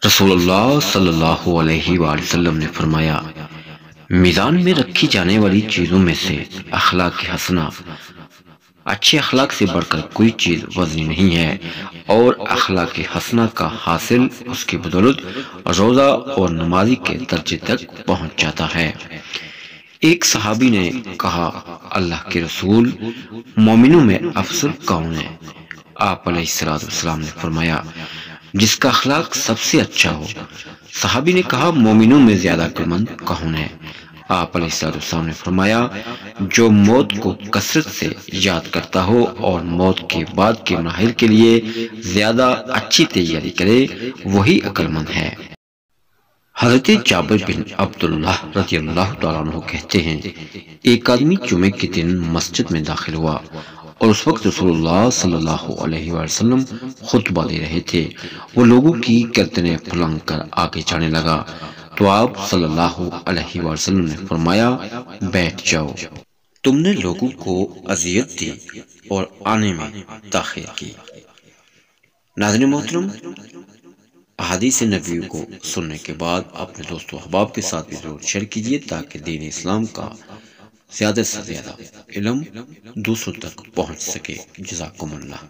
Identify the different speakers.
Speaker 1: رسول اللہ صلی اللہ علیہ وآلہ وسلم نے فرمایا، میزان میں رکھی جانے والی چیزوں میں سے اخلاق حسنہ، اچھے اخلاق سے بڑھ کر کوئی چیز وزنی نہیں ہے، اور اخلاق حسنہ کا حاصل اس کی بدولت روزہ اور نمازی کے درجے تک پہنچ جاتا ہے۔ ایک صحابی نے کہا، اللہ کے رسول، مومنوں میں افضل کون ہے؟ آپ علیہ السلام نے فرمایا، جس کا اخلاق سب سے اچھا ہو۔ صحابی نے کہا، مومنوں میں زیادہ عقلمند کون ہے؟ آپ علیہ السلام نے فرمایا، جو موت کو کثرت سے یاد کرتا ہو اور موت کے بعد کے مراحل کے لیے زیادہ اچھی تیاری کرے، وہی عقلمند ہے۔ حضرت جابر بن عبداللہ رضی اللہ تعالیٰ عنہ کہتے ہیں، ایک آدمی جمعے کے دن مسجد میں داخل ہوا اور اس وقت رسول اللہ صلی اللہ علیہ وسلم خطبہ دے رہے تھے۔ وہ لوگوں کی گردنیں پھلانگ کر آگے جانے لگا تو آپ صلی اللہ علیہ وسلم نے فرمایا، بیٹھ جاؤ، تم نے لوگوں کو اذیت دی اور آنے میں تاخیر کی۔ ناظرین محترم، احادیث نبوی کو سننے کے بعد اپنے دوست و احباب کے ساتھ بھی ضرور شیئر کیجیے تاکہ دین اسلام کا زیادہ سے زیادہ علم دوسروں تک پہنچ سکے۔ جزاکم اللہ۔